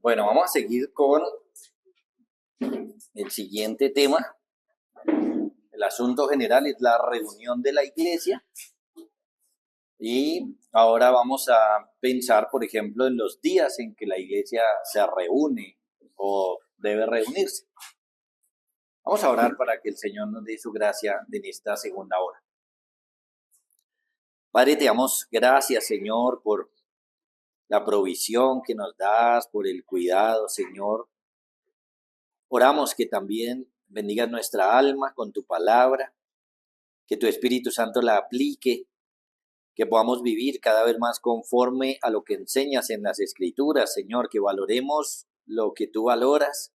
Bueno, vamos a seguir con el siguiente tema. El asunto general es la reunión de la iglesia y ahora vamos a pensar, por ejemplo, en los días en que la iglesia se reúne o debe reunirse. Vamos a orar para que el Señor nos dé su gracia en esta segunda hora. Padre, te damos gracias, Señor, por la provisión que nos das, por el cuidado, Señor. Oramos que también bendigas nuestra alma con tu palabra, que tu Espíritu Santo la aplique, que podamos vivir cada vez más conforme a lo que enseñas en las Escrituras, Señor, que valoremos lo que tú valoras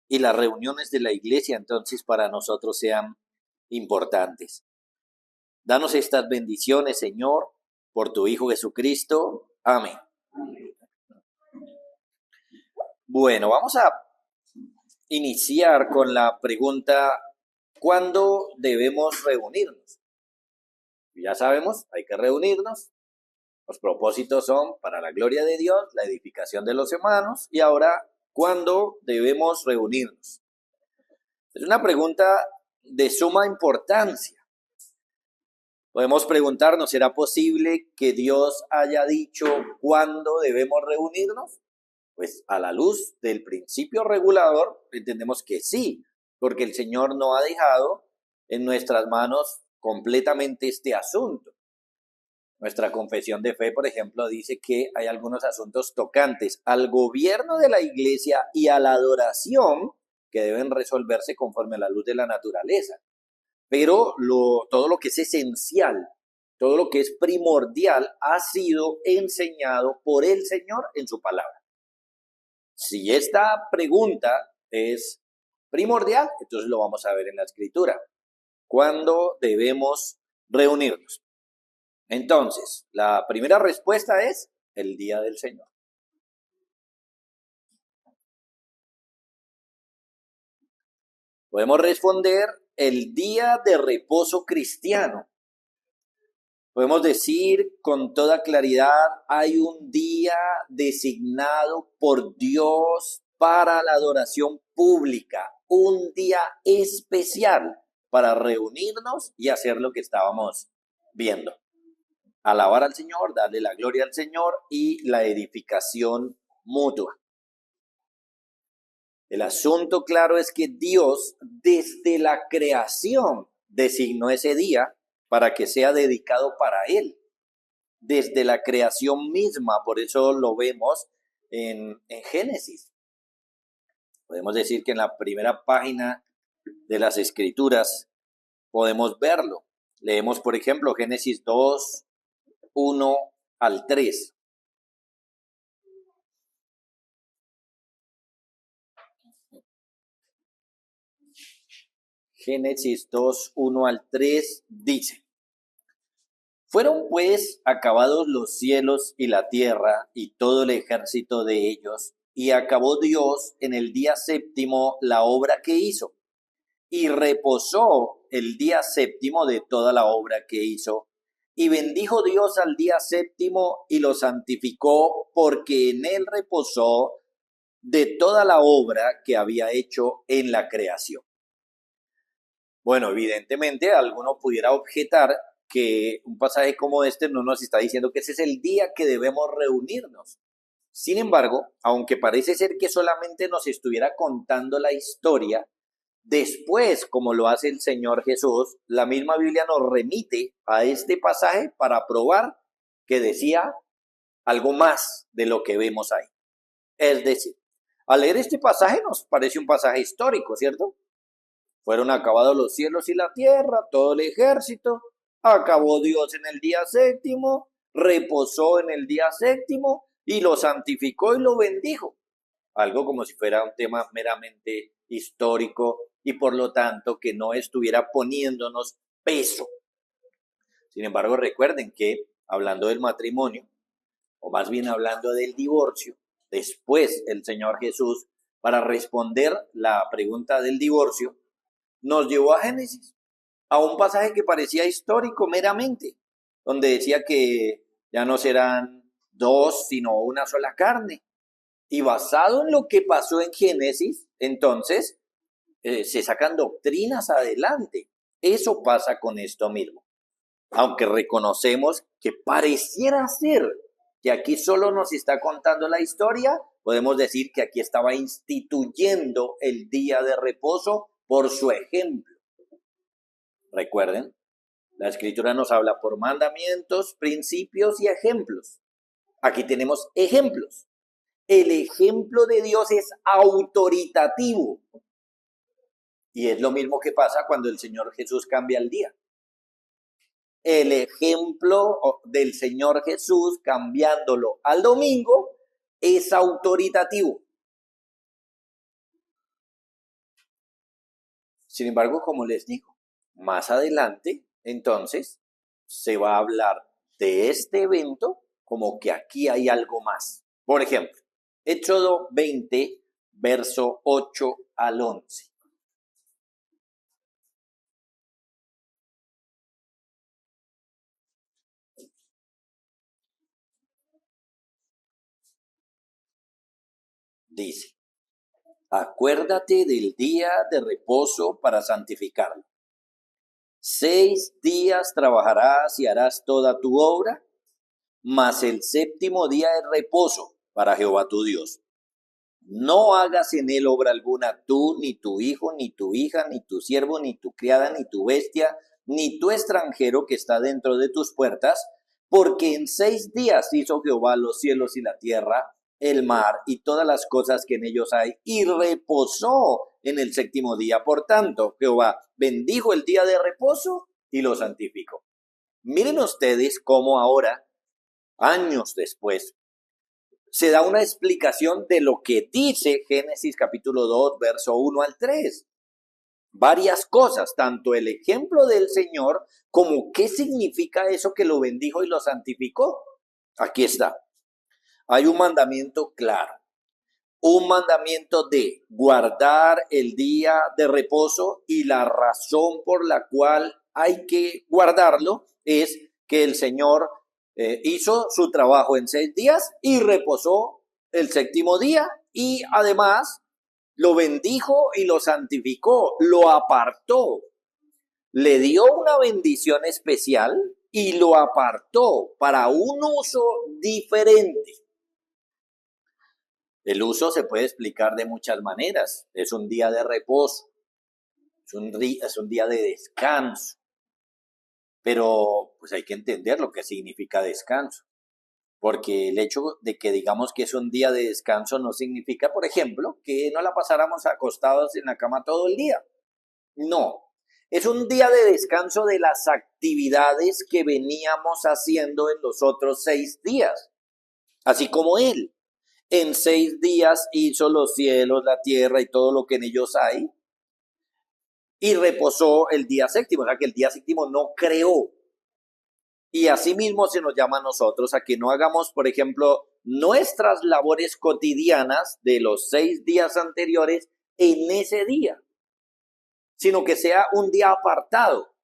y las reuniones de la iglesia entonces para nosotros sean importantes. Danos estas bendiciones, Señor, por tu Hijo Jesucristo. Amén. Bueno, vamos a iniciar con la pregunta, ¿cuándo debemos reunirnos? Ya sabemos, hay que reunirnos. Los propósitos son para la gloria de Dios, la edificación de los hermanos. Y ahora, ¿cuándo debemos reunirnos? Es una pregunta de suma importancia. Podemos preguntarnos, ¿será posible que Dios haya dicho cuándo debemos reunirnos? Pues a la luz del principio regulador, entendemos que sí, porque el Señor no ha dejado en nuestras manos completamente este asunto. Nuestra confesión de fe, por ejemplo, dice que hay algunos asuntos tocantes al gobierno de la iglesia y a la adoración que deben resolverse conforme a la luz de la naturaleza. Pero todo lo que es esencial, todo lo que es primordial, ha sido enseñado por el Señor en su palabra. Si esta pregunta es primordial, entonces lo vamos a ver en la Escritura. ¿Cuándo debemos reunirnos? Entonces, la primera respuesta es el día del Señor. Podemos responder el día de reposo cristiano. Podemos decir con toda claridad, hay un día designado por Dios para la adoración pública, un día especial para reunirnos y hacer lo que estábamos viendo. Alabar al Señor, darle la gloria al Señor y la edificación mutua. El asunto claro es que Dios desde la creación designó ese día para que sea dedicado para Él. Desde la creación misma, por eso lo vemos en Génesis. Podemos decir que en la primera página de las Escrituras podemos verlo. Leemos, por ejemplo, Génesis 2, 1 al 3. Génesis 2, 1 al 3 dice: Fueron pues acabados los cielos y la tierra y todo el ejército de ellos, y acabó Dios en el día séptimo la obra que hizo, y reposó el día séptimo de toda la obra que hizo, y bendijo Dios al día séptimo y lo santificó, porque en él reposó de toda la obra que había hecho en la creación. Bueno, evidentemente alguno pudiera objetar que un pasaje como este no nos está diciendo que ese es el día que debemos reunirnos. Sin embargo, aunque parece ser que solamente nos estuviera contando la historia, después, como lo hace el Señor Jesús, la misma Biblia nos remite a este pasaje para probar que decía algo más de lo que vemos ahí. Es decir, al leer este pasaje nos parece un pasaje histórico, ¿cierto? Fueron acabados los cielos y la tierra, todo el ejército, acabó Dios en el día séptimo, reposó en el día séptimo y lo santificó y lo bendijo. Algo como si fuera un tema meramente histórico y por lo tanto que no estuviera poniéndonos peso. Sin embargo, recuerden que hablando del matrimonio, o más bien hablando del divorcio, después el Señor Jesús, para responder la pregunta del divorcio, nos llevó a Génesis, a un pasaje que parecía histórico meramente, donde decía que ya no serán dos, sino una sola carne. Y basado en lo que pasó en Génesis, entonces se sacan doctrinas adelante. Eso pasa con esto mismo. Aunque reconocemos que pareciera ser que aquí solo nos está contando la historia, podemos decir que aquí estaba instituyendo el día de reposo por su ejemplo. Recuerden, la Escritura nos habla por mandamientos, principios y ejemplos. Aquí tenemos ejemplos. El ejemplo de Dios es autoritativo. Y es lo mismo que pasa cuando el Señor Jesús cambia el día. El ejemplo del Señor Jesús cambiándolo al domingo es autoritativo. Sin embargo, como les digo, más adelante, entonces, se va a hablar de este evento como que aquí hay algo más. Por ejemplo, Éxodo 20, verso 8 al 11. Dice, acuérdate del día de reposo para santificarlo. 6 días trabajarás y harás toda tu obra, mas el séptimo día es reposo para Jehová tu Dios. No hagas en él obra alguna tú, ni tu hijo, ni tu hija, ni tu siervo, ni tu criada, ni tu bestia, ni tu extranjero que está dentro de tus puertas, porque en 6 días hizo Jehová los cielos y la tierra, el mar y todas las cosas que en ellos hay, y reposó en el séptimo día. Por tanto, Jehová bendijo el día de reposo y lo santificó. Miren ustedes cómo ahora, años después, se da una explicación de lo que dice Génesis capítulo 2, verso 1 al 3. Varias cosas, tanto el ejemplo del Señor como qué significa eso que lo bendijo y lo santificó. Aquí está. Hay un mandamiento claro. Un mandamiento de guardar el día de reposo, y la razón por la cual hay que guardarlo es que el Señor hizo su trabajo en 6 días y reposó el séptimo día, y además lo bendijo y lo santificó, lo apartó, le dio una bendición especial y lo apartó para un uso diferente. El uso se puede explicar de muchas maneras. Es un día de reposo, es un día de descanso, pero pues hay que entender lo que significa descanso. Porque el hecho de que digamos que es un día de descanso no significa, por ejemplo, que no la pasáramos acostados en la cama todo el día. No, es un día de descanso de las actividades que veníamos haciendo en los otros 6 días. Así como Él en 6 días hizo los cielos, la tierra y todo lo que en ellos hay, y reposó el día séptimo. O sea que el día séptimo no creó. Y asimismo se nos llama a nosotros a que no hagamos, por ejemplo, nuestras labores cotidianas de los 6 días anteriores en ese día, sino que sea un día apartado.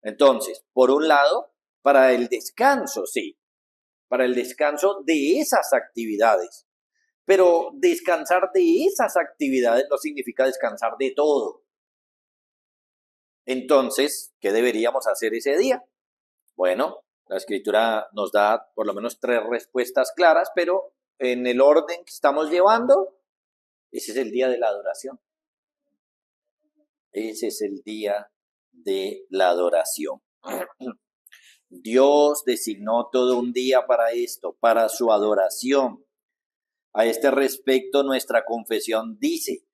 Entonces, por un lado, para el descanso, sí, para el descanso de esas actividades. Pero descansar de esas actividades no significa descansar de todo. Entonces, ¿qué deberíamos hacer ese día? Bueno, la Escritura nos da por lo menos 3 respuestas claras, pero en el orden que estamos llevando, ese es el día de la adoración. Ese es el día de la adoración. Dios designó todo un día para esto, para su adoración. A este respecto, nuestra confesión dice,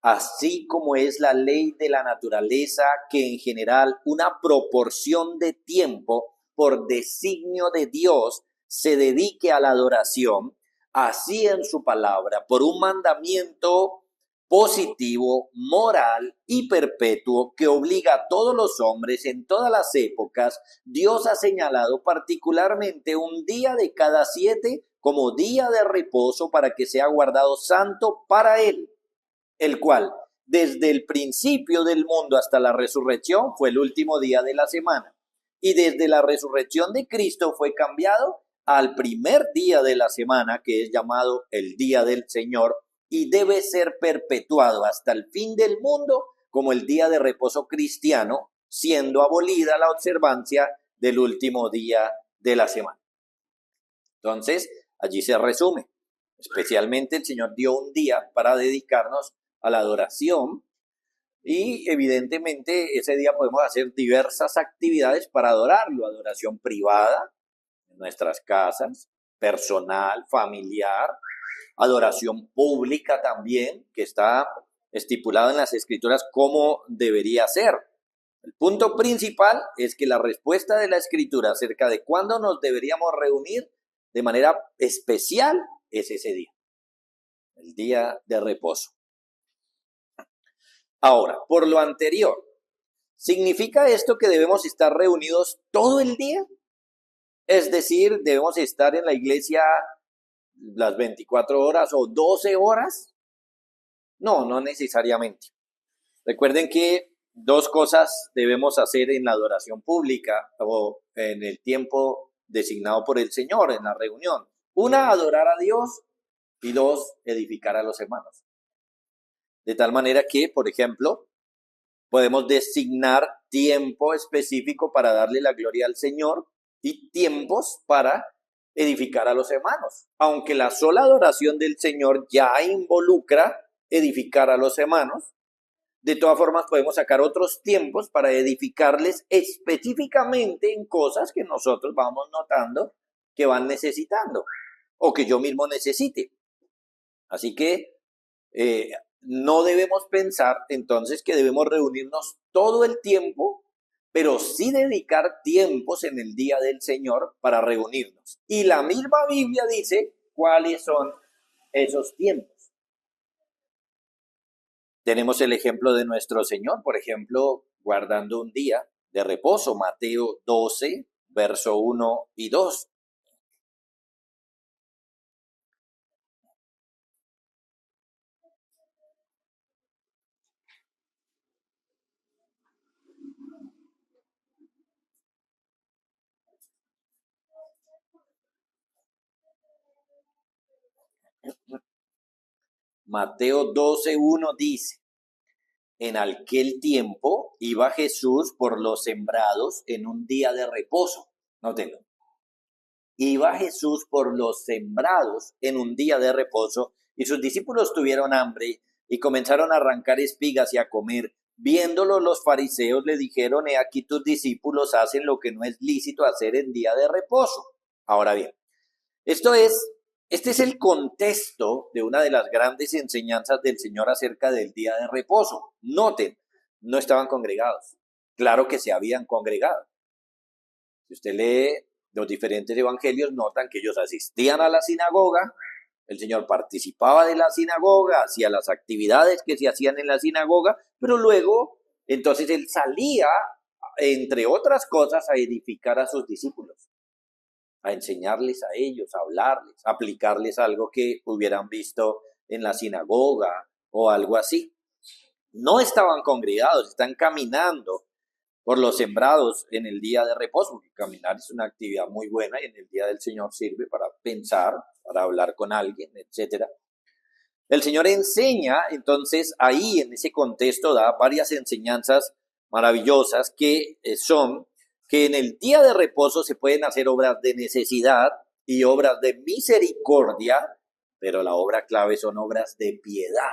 así como es la ley de la naturaleza, que en general una proporción de tiempo por designio de Dios se dedique a la adoración, así en su palabra, por un mandamiento positivo, moral y perpetuo que obliga a todos los hombres en todas las épocas, Dios ha señalado particularmente un día de cada 7 como día de reposo para que sea guardado santo para Él, el cual desde el principio del mundo hasta la resurrección fue el último día de la semana, y desde la resurrección de Cristo fue cambiado al primer día de la semana, que es llamado el Día del Señor, y debe ser perpetuado hasta el fin del mundo como el día de reposo cristiano, siendo abolida la observancia del último día de la semana. Entonces, allí se resume. Especialmente el Señor dio un día para dedicarnos a la adoración y evidentemente ese día podemos hacer diversas actividades para adorarlo. Adoración privada en nuestras casas, personal, familiar, adoración pública también, que está estipulado en las Escrituras cómo debería ser. El punto principal es que la respuesta de la Escritura acerca de cuándo nos deberíamos reunir de manera especial es ese día, el día de reposo. Ahora, por lo anterior, ¿significa esto que debemos estar reunidos todo el día? Es decir, debemos estar en la iglesia las 24 horas o 12 horas. No, no necesariamente. Recuerden que dos cosas debemos hacer en la adoración pública o en el tiempo designado por el Señor en la reunión. Una, adorar a Dios, y dos, edificar a los hermanos. De tal manera que, por ejemplo, podemos designar tiempo específico para darle la gloria al Señor y tiempos para edificar a los hermanos. Aunque la sola adoración del Señor ya involucra edificar a los hermanos, de todas formas podemos sacar otros tiempos para edificarles específicamente en cosas que nosotros vamos notando que van necesitando o que yo mismo necesite. Así que no debemos pensar entonces que debemos reunirnos todo el tiempo, pero sí dedicar tiempos en el día del Señor para reunirnos. Y la misma Biblia dice cuáles son esos tiempos. Tenemos el ejemplo de nuestro Señor, por ejemplo, guardando un día de reposo, Mateo 12, verso 1 y 2. Mateo 12, 1 dice: en aquel tiempo iba Jesús por los sembrados en un día de reposo. Nótenlo. Iba Jesús por los sembrados en un día de reposo, y sus discípulos tuvieron hambre y comenzaron a arrancar espigas y a comer. Viéndolo los fariseos le dijeron: he aquí tus discípulos hacen lo que no es lícito hacer en día de reposo. Ahora bien, este es el contexto de una de las grandes enseñanzas del Señor acerca del día de reposo. Noten, no estaban congregados. Claro que se habían congregado. Si usted lee los diferentes evangelios, notan que ellos asistían a la sinagoga, el Señor participaba de la sinagoga, hacía las actividades que se hacían en la sinagoga, pero luego, entonces él salía, entre otras cosas, a edificar a sus discípulos, a enseñarles a ellos, a hablarles, a aplicarles algo que hubieran visto en la sinagoga o algo así. No estaban congregados, están caminando por los sembrados en el día de reposo, porque caminar es una actividad muy buena y en el día del Señor sirve para pensar, para hablar con alguien, etc. El Señor enseña, entonces ahí en ese contexto da varias enseñanzas maravillosas que son que en el día de reposo se pueden hacer obras de necesidad y obras de misericordia, pero la obra clave son obras de piedad.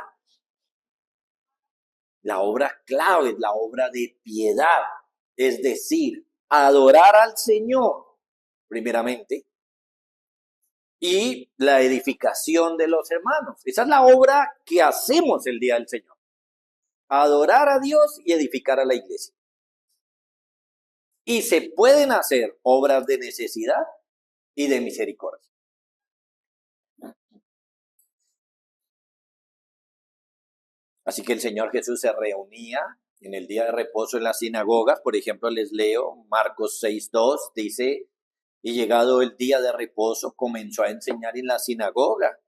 La obra clave es la obra de piedad, es decir, adorar al Señor, primeramente, y la edificación de los hermanos. Esa es la obra que hacemos el día del Señor. Adorar a Dios y edificar a la iglesia. Y se pueden hacer obras de necesidad y de misericordia. Así que el Señor Jesús se reunía en el día de reposo en las sinagogas. Por ejemplo, les leo Marcos 6:2, dice: y llegado el día de reposo, comenzó a enseñar en la sinagoga.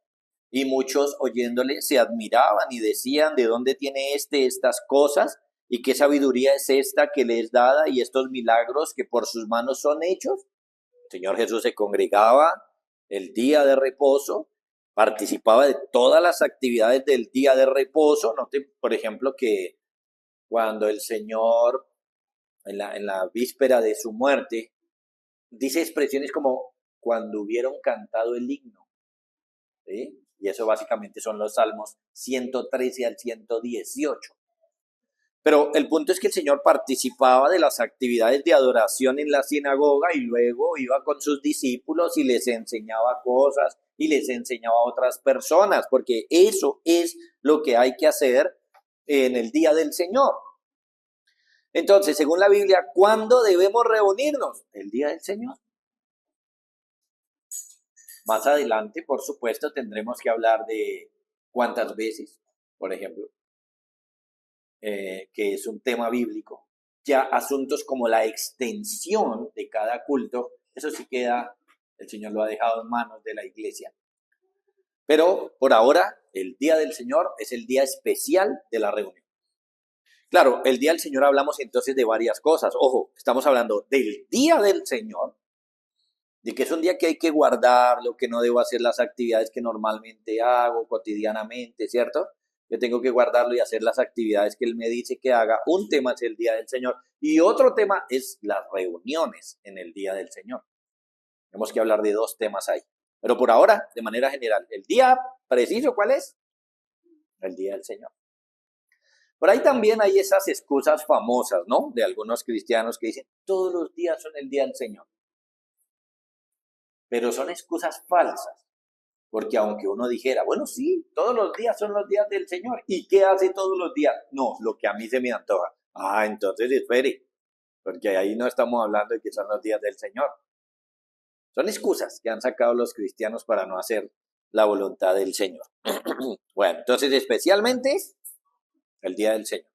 Y muchos oyéndole se admiraban y decían: ¿de dónde tiene estas cosas? ¿Y qué sabiduría es esta que le es dada y estos milagros que por sus manos son hechos? Señor Jesús se congregaba el día de reposo, participaba de todas las actividades del día de reposo. Note, por ejemplo, que cuando el Señor, en la víspera de su muerte, dice expresiones como cuando hubieron cantado el himno, ¿sí? Y eso básicamente son los Salmos 113 al 118. Pero el punto es que el Señor participaba de las actividades de adoración en la sinagoga y luego iba con sus discípulos y les enseñaba cosas y les enseñaba a otras personas, porque eso es lo que hay que hacer en el día del Señor. Entonces, según la Biblia, ¿cuándo debemos reunirnos? El día del Señor. Más adelante, por supuesto, tendremos que hablar de cuántas veces, por ejemplo, que es un tema bíblico. Ya asuntos como la extensión de cada culto, eso sí queda, el Señor lo ha dejado en manos de la iglesia. Pero por ahora, el día del Señor es el día especial de la reunión. Claro, el día del Señor hablamos entonces de varias cosas. Ojo, estamos hablando del día del Señor, de que es un día que hay que guardarlo, que no debo hacer las actividades que normalmente hago cotidianamente, ¿cierto? Yo tengo que guardarlo y hacer las actividades que Él me dice que haga. Un tema es el día del Señor y otro tema es las reuniones en el día del Señor. Tenemos que hablar de dos temas ahí. Pero por ahora, de manera general, el día preciso, ¿cuál es? El día del Señor. Por ahí también hay esas excusas famosas, ¿no? De algunos cristianos que dicen, todos los días son el día del Señor. Pero son excusas falsas, porque aunque uno dijera, bueno, sí, todos los días son los días del Señor, ¿y qué hace todos los días? No, lo que a mí se me antoja. Ah, entonces espere, porque ahí no estamos hablando de que son los días del Señor. Son excusas que han sacado los cristianos para no hacer la voluntad del Señor. Bueno, entonces especialmente el día del Señor.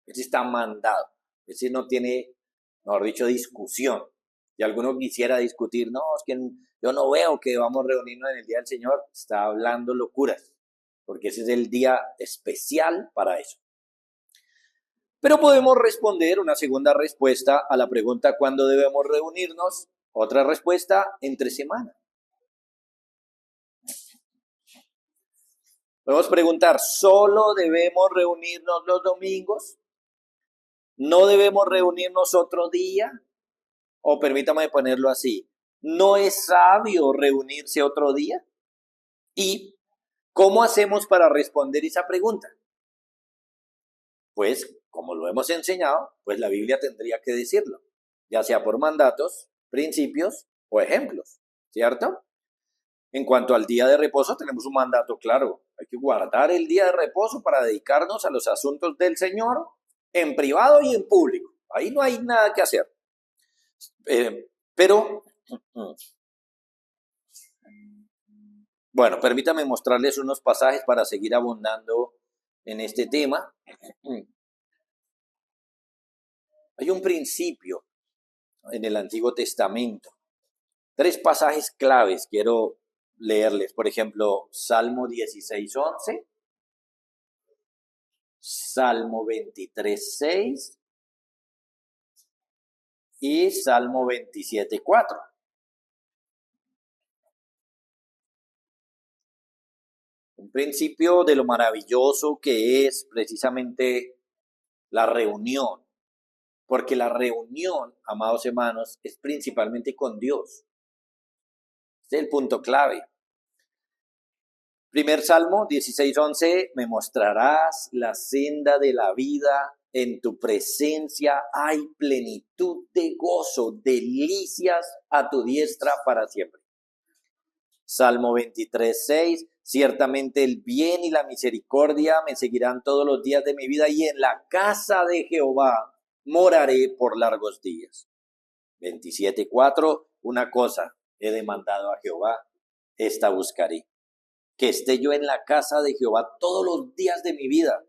Ese está mandado, ese no tiene, mejor dicho, discusión. Si alguno quisiera discutir, no, es que yo no veo que vamos a reunirnos en el día del Señor, está hablando locuras, porque ese es el día especial para eso. Pero podemos responder una segunda respuesta a la pregunta ¿cuándo debemos reunirnos? Otra respuesta, entre semana. Podemos preguntar, ¿solo debemos reunirnos los domingos? ¿No debemos reunirnos otro día? O permítame ponerlo así, ¿no es sabio reunirse otro día? ¿Y cómo hacemos para responder esa pregunta? Pues, como lo hemos enseñado, pues la Biblia tendría que decirlo, ya sea por mandatos, principios o ejemplos, ¿cierto? En cuanto al día de reposo, tenemos un mandato claro. Hay que guardar el día de reposo para dedicarnos a los asuntos del Señor en privado y en público. Ahí no hay nada que hacer. Pero, bueno, permítame mostrarles unos pasajes para seguir abundando en este tema. Hay un principio en el Antiguo Testamento. 3 pasajes claves quiero leerles. Por ejemplo, Salmo 16:11, Salmo 23:6 y Salmo 27:4. Un principio de lo maravilloso que es precisamente la reunión, porque la reunión, amados hermanos, es principalmente con Dios. Este es el punto clave. Primer Salmo 16:11, me mostrarás la senda de la vida, en tu presencia hay plenitud de gozo, delicias a tu diestra para siempre. Salmo 23:6, ciertamente el bien y la misericordia me seguirán todos los días de mi vida y en la casa de Jehová moraré por largos días. 27:4, una cosa he demandado a Jehová, esta buscaré, que esté yo en la casa de Jehová todos los días de mi vida,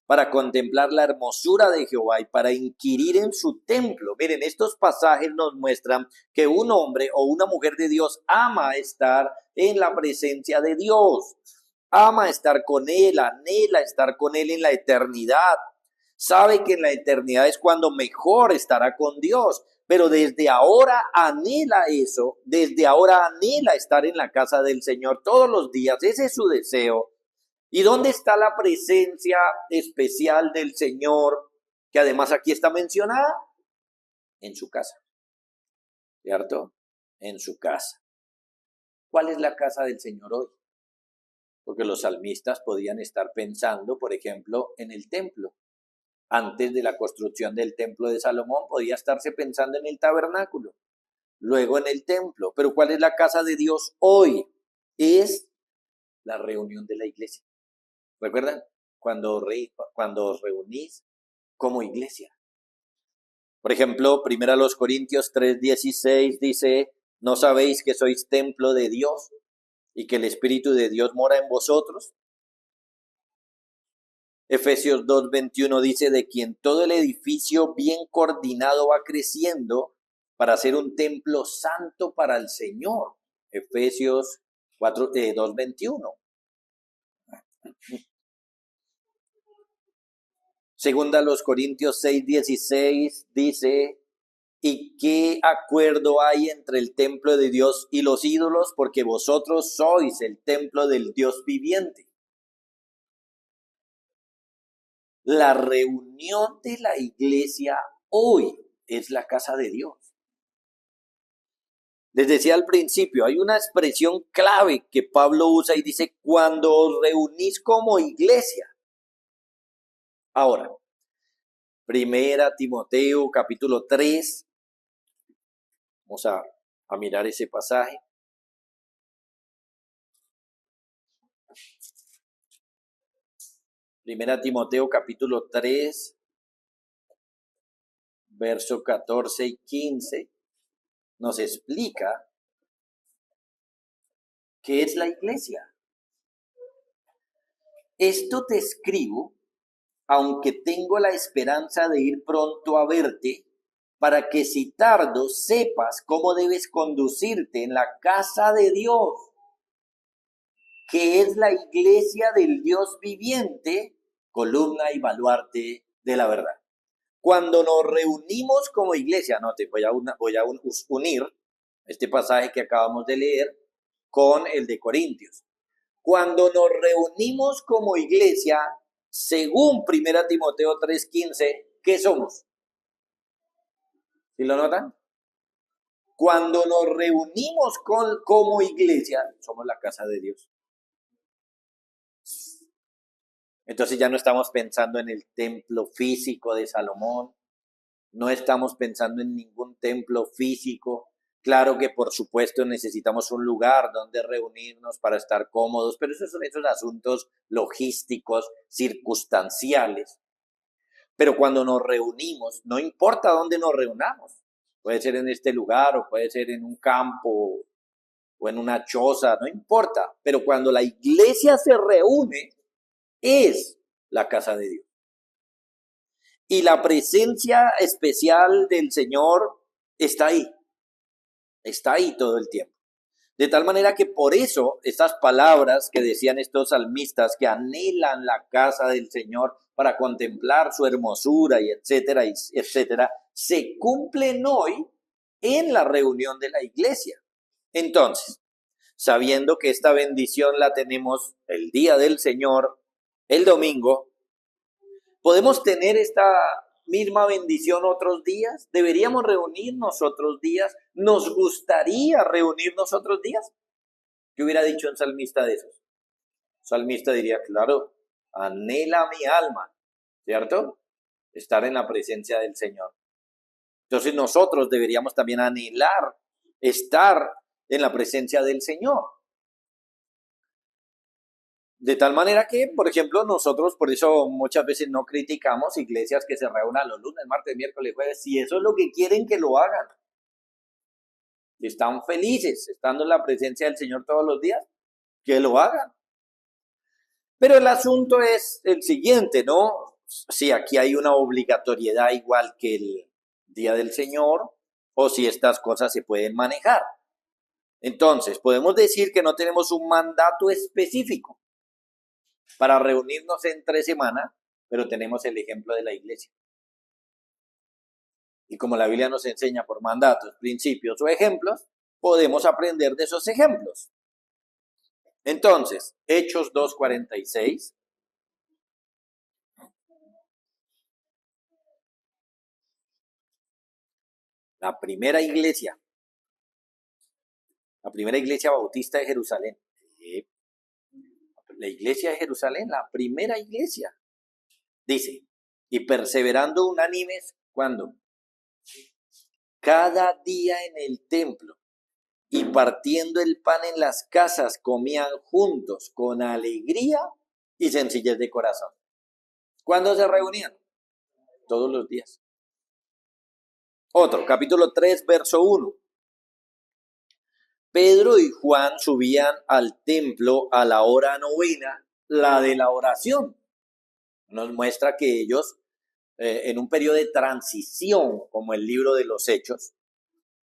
para contemplar la hermosura de Jehová y para inquirir en su templo. Miren, estos pasajes nos muestran que un hombre o una mujer de Dios ama estar en la presencia de Dios, ama estar con Él, anhela estar con Él en la eternidad. Sabe que en la eternidad es cuando mejor estará con Dios. pero desde ahora anhela eso, desde ahora anhela estar en la casa del Señor todos los días, ese es su deseo. ¿Y dónde está la presencia especial del Señor, que además aquí está mencionada? En su casa, ¿cierto? En su casa. ¿Cuál es la casa del Señor hoy? Porque los salmistas podían estar pensando, por ejemplo, en el templo. Antes de la construcción del templo de Salomón, podía estarse pensando en el tabernáculo, luego en el templo. Pero ¿cuál es la casa de Dios hoy? Es la reunión de la iglesia. ¿Recuerdan? Cuando os reunís como iglesia. Por ejemplo, 1 Corintios 3:16 dice, ¿no sabéis que sois templo de Dios y que el Espíritu de Dios mora en vosotros? Efesios 2:21 dice, de quien todo el edificio bien coordinado va creciendo para ser un templo santo para el Señor. Efesios 2:21. Segunda los Corintios 6:16 dice, ¿y qué acuerdo hay entre el templo de Dios y los ídolos? Porque vosotros sois el templo del Dios viviente. La reunión de la iglesia hoy es la casa de Dios. Les decía al principio, hay una expresión clave que Pablo usa y dice, cuando os reunís como iglesia. Ahora, 1 Timoteo capítulo 3, vamos a mirar ese pasaje. Primera Timoteo capítulo 3, verso 14 y 15, nos explica qué es la iglesia. Esto te escribo, aunque tengo la esperanza de ir pronto a verte, para que si tardo sepas cómo debes conducirte en la casa de Dios, que es la iglesia del Dios viviente, columna y baluarte de la verdad. Cuando nos reunimos como iglesia, no te voy a unir este pasaje que acabamos de leer con el de Corintios. Cuando nos reunimos como iglesia, según 1 Timoteo 3:15, ¿qué somos? ¿Sí lo notan? Cuando nos reunimos como iglesia, somos la casa de Dios. Entonces ya no estamos pensando en el templo físico de Salomón, no estamos pensando en ningún templo físico. Claro que por supuesto necesitamos un lugar donde reunirnos para estar cómodos, pero esos son esos asuntos logísticos, circunstanciales. Pero cuando nos reunimos, no importa dónde nos reunamos, puede ser en este lugar o puede ser en un campo o en una choza, no importa, pero cuando la iglesia se reúne, es la casa de Dios. Y la presencia especial del Señor está ahí todo el tiempo. De tal manera que por eso estas palabras que decían estos salmistas que anhelan la casa del Señor para contemplar su hermosura y etcétera, se cumplen hoy en la reunión de la iglesia. Entonces, sabiendo que esta bendición la tenemos el día del Señor, el domingo, ¿podemos tener esta misma bendición otros días? ¿Deberíamos reunirnos otros días? ¿Nos gustaría reunirnos otros días? ¿Qué hubiera dicho un salmista de esos? Un salmista diría, claro, anhela mi alma, ¿cierto? Estar en la presencia del Señor. Entonces nosotros deberíamos también anhelar estar en la presencia del Señor. De tal manera que, por ejemplo, nosotros por eso muchas veces no criticamos iglesias que se reúnan los lunes, martes, miércoles, jueves, si eso es lo que quieren que lo hagan. Si están felices estando en la presencia del Señor todos los días, que lo hagan. Pero el asunto es el siguiente, ¿no? Si aquí hay una obligatoriedad igual que el día del Señor, o si estas cosas se pueden manejar. Entonces, podemos decir que no tenemos un mandato específico para reunirnos entre semana, pero tenemos el ejemplo de la iglesia. Y como la Biblia nos enseña por mandatos, principios o ejemplos, podemos aprender de esos ejemplos. Entonces, Hechos 2:46. La primera iglesia bautista de Jerusalén. La iglesia de Jerusalén, la primera iglesia. Dice, y perseverando unánimes, ¿cuándo? Cada día en el templo y partiendo el pan en las casas, comían juntos con alegría y sencillez de corazón. ¿Cuándo se reunían? Todos los días. Otro, capítulo 3, verso 1. Pedro y Juan subían al templo a la hora novena, la de la oración. Nos muestra que ellos, en un periodo de transición, como el libro de los Hechos,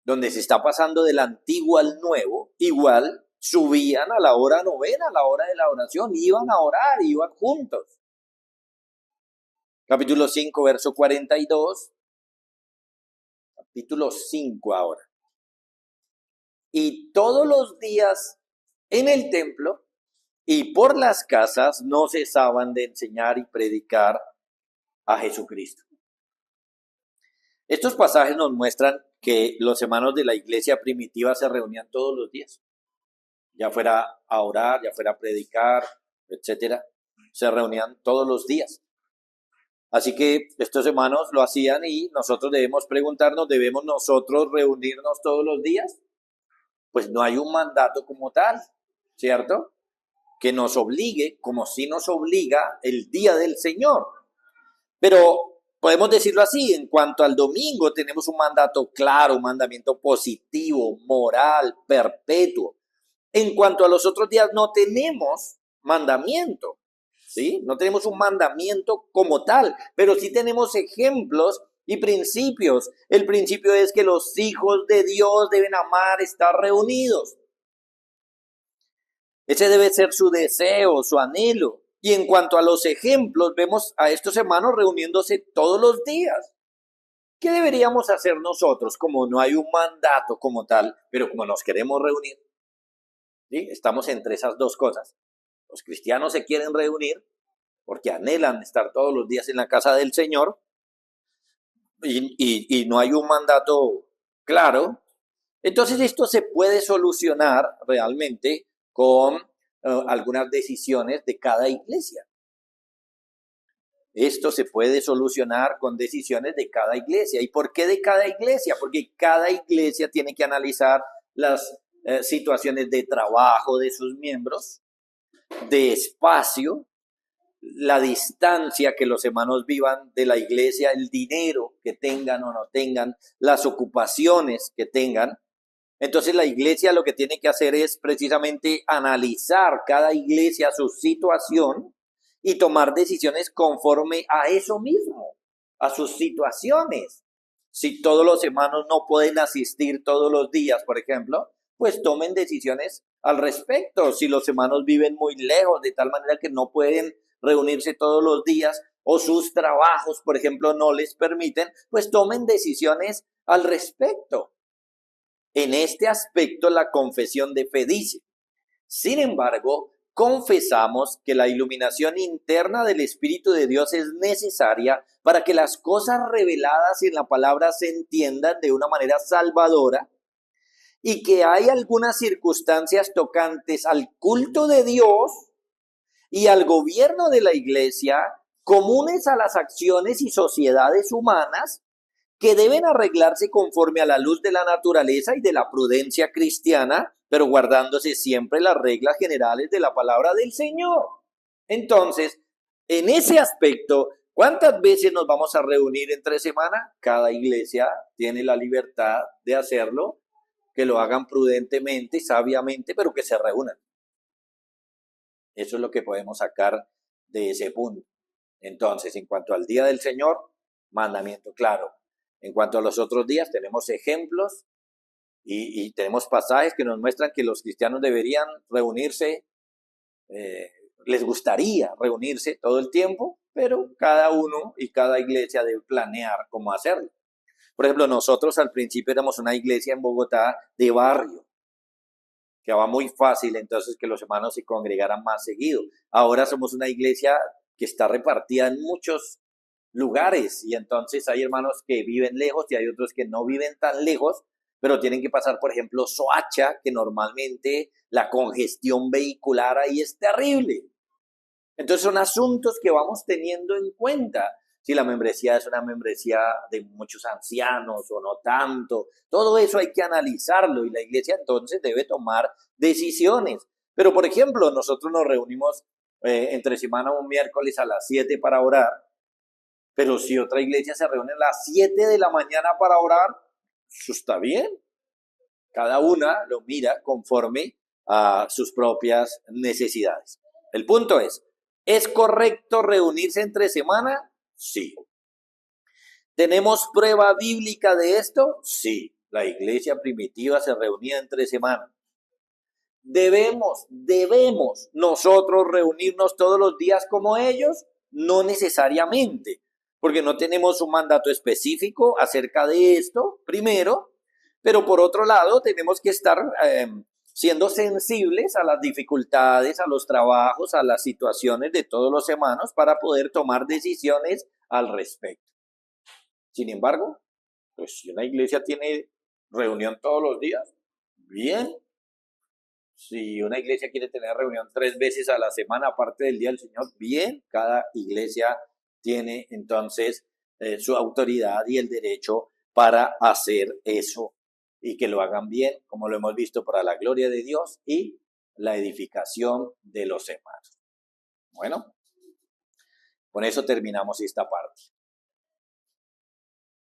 donde se está pasando del antiguo al nuevo, igual subían a la hora novena, a la hora de la oración, iban a orar, iban juntos. Capítulo 5, verso 42. Capítulo 5 ahora. Y todos los días en el templo y por las casas no cesaban de enseñar y predicar a Jesucristo. Estos pasajes nos muestran que los hermanos de la iglesia primitiva se reunían todos los días, ya fuera a orar, ya fuera a predicar, etcétera, se reunían todos los días. Así que estos hermanos lo hacían y nosotros debemos preguntarnos, ¿debemos nosotros reunirnos todos los días? Pues no hay un mandato como tal, ¿cierto? Que nos obligue, como si nos obliga el día del Señor. Pero podemos decirlo así, en cuanto al domingo tenemos un mandato claro, un mandamiento positivo, moral, perpetuo. En cuanto a los otros días no tenemos mandamiento, ¿sí? No tenemos un mandamiento como tal, pero sí tenemos ejemplos y principios. El principio es que los hijos de Dios deben amar estar reunidos. Ese debe ser su deseo, su anhelo. Y en cuanto a los ejemplos, vemos a estos hermanos reuniéndose todos los días. ¿Qué deberíamos hacer nosotros? Como no hay un mandato como tal, pero como nos queremos reunir, ¿sí? Estamos entre esas dos cosas. Los cristianos se quieren reunir porque anhelan estar todos los días en la casa del Señor y no hay un mandato claro. Entonces esto se puede solucionar realmente con algunas decisiones de cada iglesia. Esto se puede solucionar con decisiones de cada iglesia. ¿Y por qué de cada iglesia? Porque cada iglesia tiene que analizar las situaciones de trabajo de sus miembros, de espacio, la distancia que los hermanos vivan de la iglesia, el dinero que tengan o no tengan, las ocupaciones que tengan. Entonces la iglesia lo que tiene que hacer es precisamente analizar cada iglesia su situación y tomar decisiones conforme a eso mismo, a sus situaciones. Si todos los hermanos no pueden asistir todos los días, por ejemplo, pues tomen decisiones al respecto. Si los hermanos viven muy lejos, de tal manera que no pueden reunirse todos los días, o sus trabajos, por ejemplo, no les permiten, pues tomen decisiones al respecto. En este aspecto, la confesión de fe dice: sin embargo, confesamos que la iluminación interna del Espíritu de Dios es necesaria para que las cosas reveladas en la palabra se entiendan de una manera salvadora, y que hay algunas circunstancias tocantes al culto de Dios y al gobierno de la iglesia, comunes a las acciones y sociedades humanas, que deben arreglarse conforme a la luz de la naturaleza y de la prudencia cristiana, pero guardándose siempre las reglas generales de la palabra del Señor. Entonces, en ese aspecto, ¿cuántas veces nos vamos a reunir entre semana? Cada iglesia tiene la libertad de hacerlo, que lo hagan prudentemente, sabiamente, pero que se reúnan. Eso es lo que podemos sacar de ese punto. Entonces, en cuanto al día del Señor, mandamiento claro. En cuanto a los otros días, tenemos ejemplos y tenemos pasajes que nos muestran que los cristianos deberían reunirse, les gustaría reunirse todo el tiempo, pero cada uno y cada iglesia debe planear cómo hacerlo. Por ejemplo, nosotros al principio éramos una iglesia en Bogotá de barrio, que va muy fácil entonces que los hermanos se congregaran más seguido. Ahora somos una iglesia que está repartida en muchos lugares y entonces hay hermanos que viven lejos y hay otros que no viven tan lejos, pero tienen que pasar, por ejemplo, Soacha, que normalmente la congestión vehicular ahí es terrible. Entonces son asuntos que vamos teniendo en cuenta. Si la membresía es una membresía de muchos ancianos o no tanto, todo eso hay que analizarlo y la iglesia entonces debe tomar decisiones. Pero por ejemplo, nosotros nos reunimos entre semana un miércoles a las 7 para orar, pero si otra iglesia se reúne a las 7 de la mañana para orar, eso está bien. Cada una lo mira conforme a sus propias necesidades. El punto ¿es correcto reunirse entre semana? Sí. ¿Tenemos prueba bíblica de esto? Sí. La iglesia primitiva se reunía entre semana. ¿Debemos nosotros reunirnos todos los días como ellos? No necesariamente, porque no tenemos un mandato específico acerca de esto, primero, pero por otro lado tenemos que estar siendo sensibles a las dificultades, a los trabajos, a las situaciones de todos los hermanos para poder tomar decisiones al respecto. Sin embargo, pues si una iglesia tiene reunión todos los días, bien. Si una iglesia quiere tener reunión 3 veces a la semana, aparte del Día del Señor, bien, cada iglesia tiene entonces su autoridad y el derecho para hacer eso y que lo hagan bien, como lo hemos visto, para la gloria de Dios y la edificación de los hermanos. Bueno, con eso terminamos esta parte.